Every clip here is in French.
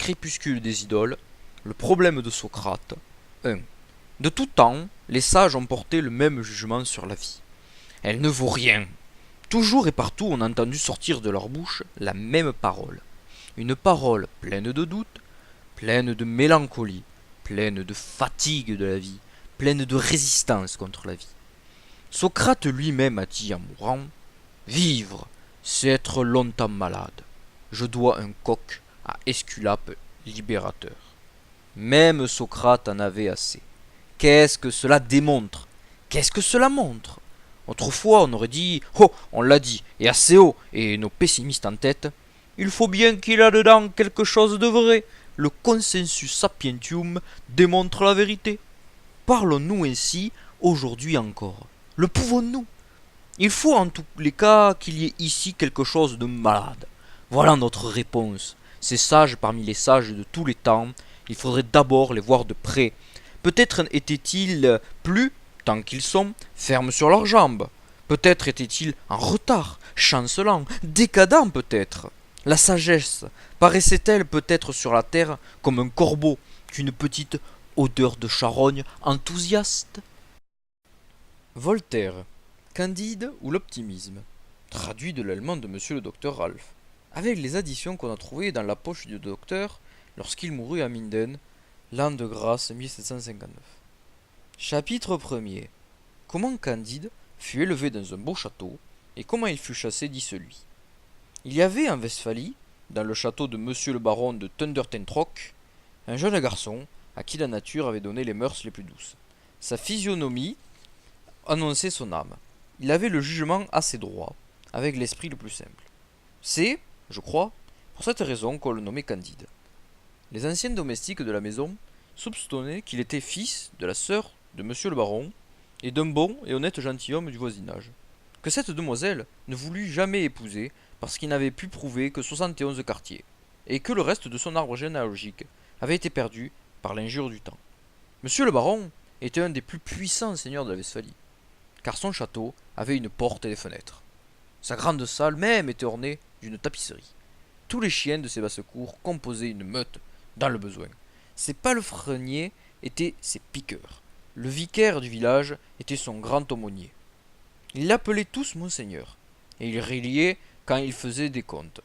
crépuscule des idoles, le problème de Socrate. 1. De tout temps, les sages ont porté le même jugement sur la vie. Elle ne vaut rien. Toujours et partout on a entendu sortir de leur bouche la même parole. Une parole pleine de doute, pleine de mélancolie, pleine de fatigue de la vie, pleine de résistance contre la vie. Socrate lui-même a dit en mourant « Vivre, c'est être longtemps malade. Je dois un coq à Esculape libérateur. » Même Socrate en avait assez. Qu'est-ce que cela démontre? Qu'est-ce que cela montre? Autrefois, on aurait dit « Oh, on l'a dit, et assez haut !» Et nos pessimistes en tête « Il faut bien qu'il y a dedans quelque chose de vrai. Le consensus sapientium démontre la vérité. » Parlons-nous ainsi aujourd'hui encore? Le pouvons-nous? Il faut en tous les cas qu'il y ait ici quelque chose de malade. Voilà notre réponse. Ces sages parmi les sages de tous les temps, il faudrait d'abord les voir de près. Peut-être étaient-ils plus, tant qu'ils sont, fermes sur leurs jambes. Peut-être étaient-ils en retard, chancelants, décadents peut-être. La sagesse paraissait-elle peut-être sur la terre comme un corbeau qu'une petite odeur de charogne enthousiaste? Voltaire, Candide ou l'optimisme, traduit de l'allemand de monsieur le docteur Ralph, avec les additions qu'on a trouvées dans la poche du docteur lorsqu'il mourut à Minden, l'an de grâce 1759. Chapitre 1er. Comment Candide fut élevé dans un beau château, et comment il fut chassé d'icelui. Il y avait en Westphalie, dans le château de monsieur le baron de Thundertentrock, un jeune garçon à qui la nature avait donné les mœurs les plus douces. Sa physionomie annonçait son âme. Il avait le jugement assez droit, avec l'esprit le plus simple. C'est, je crois, pour cette raison qu'on le nommait Candide. Les anciens domestiques de la maison soupçonnaient qu'il était fils de la sœur de monsieur le baron et d'un bon et honnête gentilhomme du voisinage, que cette demoiselle ne voulut jamais épouser parce qu'il n'avait pu prouver que 71 quartiers, et que le reste de son arbre généalogique avait été perdu par l'injure du temps. Monsieur le baron était un des plus puissants seigneurs de la Westphalie, car son château avait une porte et des fenêtres. Sa grande salle même était ornée d'une tapisserie. Tous les chiens de ses basses-cours composaient une meute dans le besoin. Ses palefreniers étaient ses piqueurs. Le vicaire du village était son grand aumônier. Ils l'appelaient tous monseigneur, et il riait quand il faisait des comptes.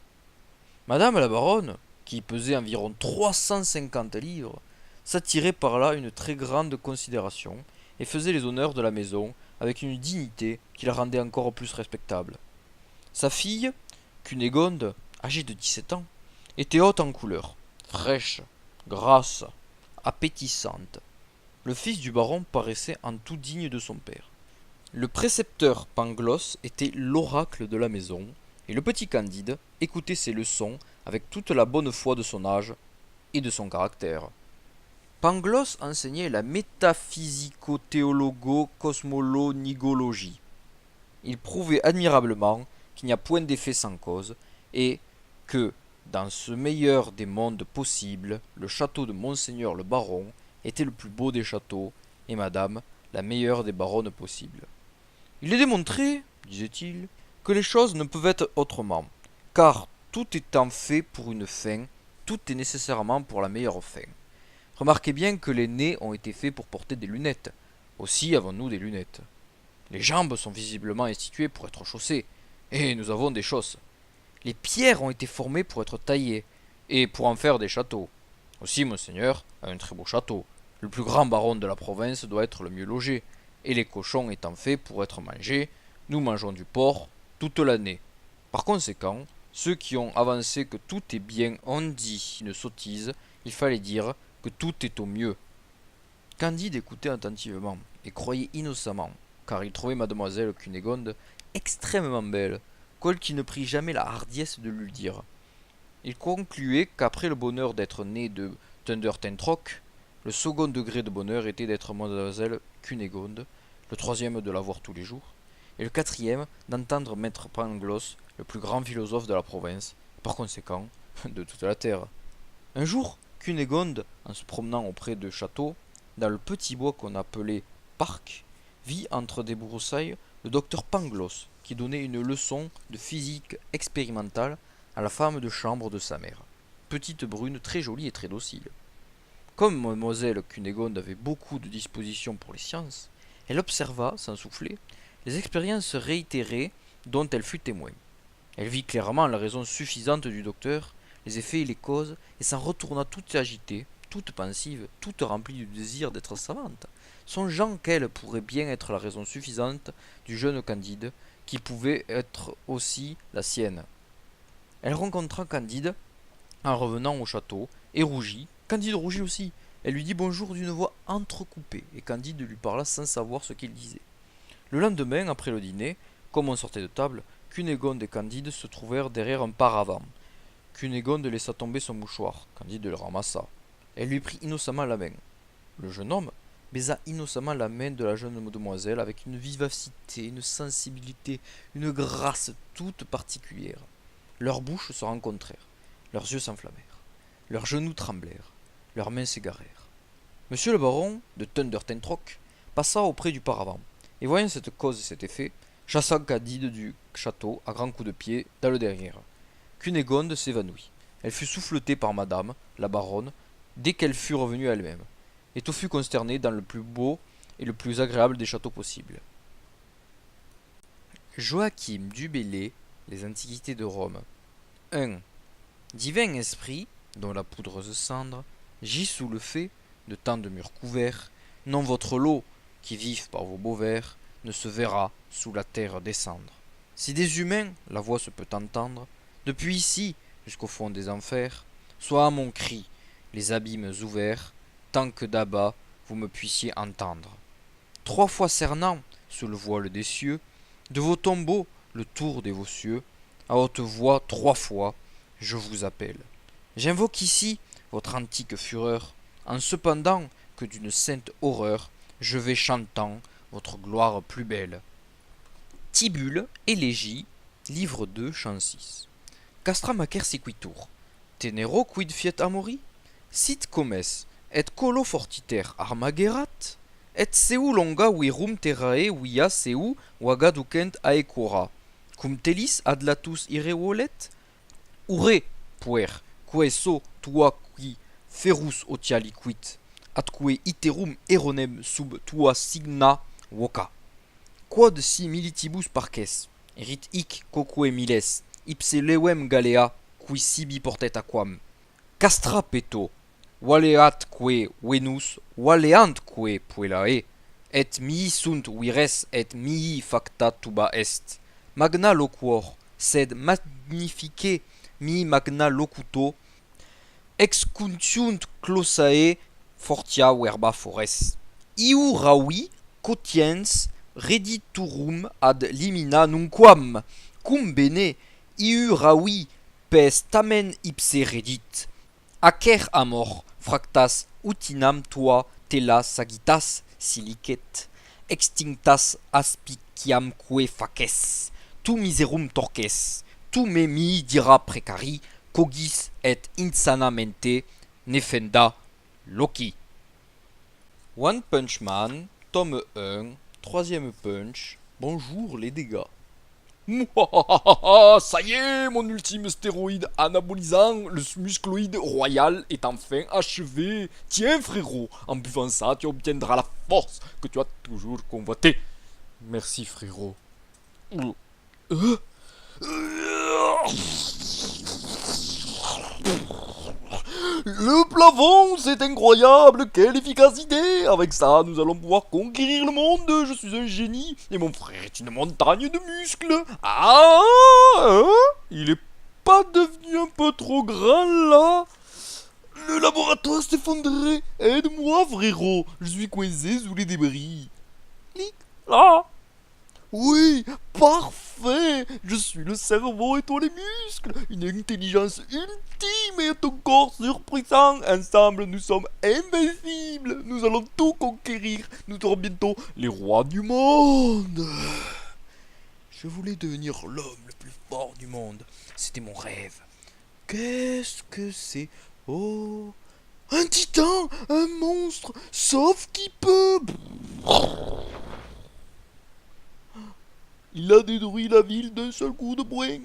Madame la baronne, qui pesait environ 350 livres, s'attirait par là une très grande considération et faisait les honneurs de la maison avec une dignité qui la rendait encore plus respectable. Sa fille, Cunégonde, âgée de 17 ans, était haute en couleur, fraîche, grasse, appétissante. Le fils du baron paraissait en tout digne de son père. Le précepteur Pangloss était l'oracle de la maison, et le petit Candide écoutait ses leçons avec toute la bonne foi de son âge et de son caractère. Pangloss enseignait la métaphysico-théologo-cosmolo-nigologie. Il prouvait admirablement qu'il n'y a point d'effet sans cause, et que, dans ce meilleur des mondes possibles, le château de Monseigneur le baron était le plus beau des châteaux, et madame, la meilleure des baronnes possibles. Il est démontré, disait-il, que les choses ne peuvent être autrement, car tout étant fait pour une fin, tout est nécessairement pour la meilleure fin. Remarquez bien que les nez ont été faits pour porter des lunettes. Aussi avons-nous des lunettes. Les jambes sont visiblement instituées pour être chaussées, et nous avons des chausses. Les pierres ont été formées pour être taillées, et pour en faire des châteaux. Aussi, monseigneur a un très beau château. Le plus grand baron de la province doit être le mieux logé, et les cochons étant faits pour être mangés, nous mangeons du porc toute l'année. Par conséquent, ceux qui ont avancé que tout est bien ont dit une sottise, il fallait dire que tout est au mieux. Candide écoutait attentivement, et croyait innocemment, car il trouvait mademoiselle Cunégonde extrêmement belle, quoiqu'il ne prit jamais la hardiesse de lui dire. Il concluait qu'après le bonheur d'être né de Thundertentrock, le second degré de bonheur était d'être mademoiselle Cunégonde, le troisième de la voir tous les jours, et le quatrième d'entendre maître Pangloss, le plus grand philosophe de la province, et par conséquent de toute la terre. Un jour, Cunégonde, en se promenant auprès de château, dans le petit bois qu'on appelait parc, vit entre des broussailles le docteur Pangloss, qui donnait une leçon de physique expérimentale à la femme de chambre de sa mère. petite brune très jolie et très docile. Comme mademoiselle Cunégonde avait beaucoup de disposition pour les sciences, elle observa, sans souffler, les expériences réitérées dont elle fut témoin. Elle vit clairement la raison suffisante du docteur, les effets et les causes, et s'en retourna toute agitée, toute pensive, toute remplie du désir d'être savante, songeant qu'elle pourrait bien être la raison suffisante du jeune Candide, qui pouvait être aussi la sienne. Elle rencontra Candide en revenant au château, et rougit. Candide rougit aussi. Elle lui dit bonjour d'une voix entrecoupée, et Candide lui parla sans savoir ce qu'il disait. Le lendemain, après le dîner, comme on sortait de table, Cunégonde et Candide se trouvèrent derrière un paravent. Cunégonde laissa tomber son mouchoir. Candide le ramassa. Elle lui prit innocemment la main. Le jeune homme baisa innocemment la main de la jeune demoiselle avec une vivacité, une sensibilité, une grâce toute particulière. Leurs bouches se rencontrèrent. Leurs yeux s'enflammèrent. Leurs genoux tremblèrent. Leurs mains s'égarèrent. Monsieur le baron de Thundertentrock passa auprès du paravent, et voyant cette cause et cet effet, chassa Candide du château à grands coups de pied dans le derrière. Cunégonde s'évanouit. Elle fut souffletée par madame, la baronne, dès qu'elle fut revenue à elle-même, et tout fut consterné dans le plus beau et le plus agréable des châteaux possibles. Joachim du Bellay, Les Antiquités de Rome. 1. Divin esprit, dont la poudreuse cendre gît sous le fait de tant de murs couverts, non votre lot, qui vif par vos beaux vers, ne se verra sous la terre descendre. Si des humains la voix se peut entendre, depuis ici jusqu'au fond des enfers, soit à mon cri, les abîmes ouverts, tant que d'à-bas vous me puissiez entendre. 3 fois cernant, sous le voile des cieux, de vos tombeaux, le tour des vos cieux, à haute voix 3 fois, je vous appelle. J'invoque ici votre antique fureur, en cependant que d'une sainte horreur, je vais chantant votre gloire plus belle. Tibulle, Élégie, livre 2, chant 6. Castra macer sequitur, tenero quid fiet amori? Sit comes, et colo fortiter armagerat? Et seu longa virum terrae via seu vaga ducent aecora. Cum telis adlatus ire volet? Ure, puer, queso tua qui ferus otia liquit, atque iterum eronem sub tua signa voca. Quod si militibus parces, erit hic quoque miles, ipse levem galea, qui sibi portet aquam. Castra peto, valeatque venus, valeantque puellae, et mihi sunt vires et mihi facta tuba est. Magna loquor, sed magnifique mi magna locuto, excuntiunt closae fortia verba fores. Iu ravi quotiens rediturum ad limina nunquam, cum bene iu ravi pes tamen ipse redit. Acer amor fractas utinam tua tela sagitas silicet, extinctas aspiciamque faces, tu miserum torques, tu me mi dira precari, cogis et insanamente nefenda loci. One Punch Man, tome 1, troisième punch, bonjour les dégâts. Mouahaha, ça y est, mon ultime stéroïde anabolisant, le muscloïde royal est enfin achevé. Tiens frérot, en buvant ça, tu obtiendras la force que tu as toujours convoitée. Merci frérot. Le plafond, c'est incroyable, quelle efficacité! Avec ça, nous allons pouvoir conquérir le monde, je suis un génie, et mon frère est une montagne de muscles. Ah, hein? Il est pas devenu un peu trop grand là? Le laboratoire s'effondrerait, aide-moi frérot, je suis coincé sous les débris. Clic, là. Oui, parfait! Je suis le cerveau et toi les muscles! Une intelligence ultime et un corps surpuissant! Ensemble, nous sommes invincibles! Nous allons tout conquérir! Nous serons bientôt les rois du monde! Je voulais devenir l'homme le plus fort du monde. C'était mon rêve. Qu'est-ce que c'est? Oh! Un titan! Un monstre! Sauf qui peut! Il a détruit la ville d'un seul coup de poing.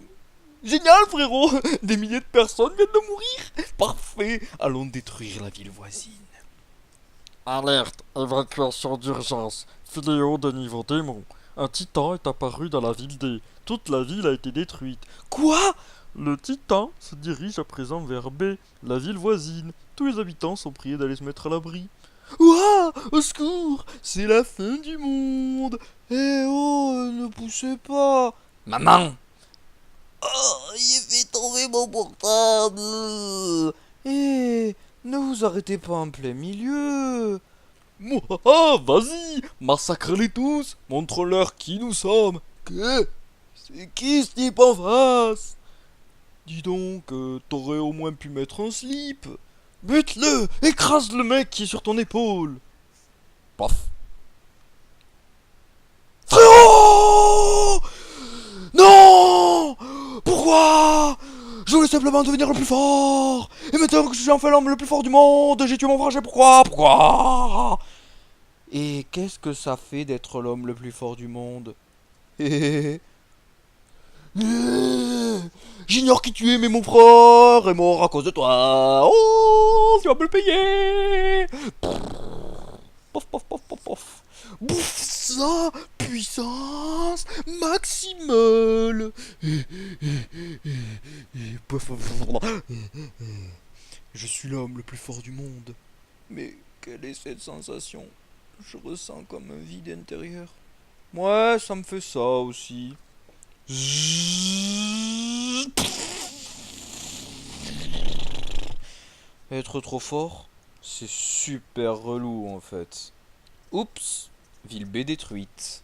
Génial, frérot! Des milliers de personnes viennent de mourir! Parfait! Allons détruire la ville voisine. Alerte, évacuation d'urgence. Fléau de niveau démon. Un titan est apparu dans la ville D. Toute la ville a été détruite. Quoi? Le titan se dirige à présent vers B, la ville voisine. Tous les habitants sont priés d'aller se mettre à l'abri. Ouah! Au secours! C'est la fin du monde! Eh oh, ne poussez pas! Maman! Oh, j'ai fait tomber mon portable! Eh, ne vous arrêtez pas en plein milieu! Mouhaha, vas-y, massacre-les tous, montre-leur qui nous sommes. Que? C'est qui ce type en face? Dis donc, t'aurais au moins pu mettre un slip. Bute-le! Écrase le mec qui est sur ton épaule! Paf. Frérot! Non! Pourquoi? Je voulais simplement devenir le plus fort! Et maintenant que je suis enfin l'homme le plus fort du monde, j'ai tué mon frère, pourquoi? Pourquoi? Et qu'est-ce que ça fait d'être l'homme le plus fort du monde? J'ignore qui tu es, mais mon frère est mort à cause de toi! Oh! Tu vas me le payer! Pof, pof, pof, pof, pof. Bouffe ça! Puissance maximale! Je suis l'homme le plus fort du monde. Mais quelle est cette sensation? Je ressens comme un vide intérieur. Ouais, ça me fait ça aussi. Être trop fort, c'est super relou en fait. Oups, ville B détruite.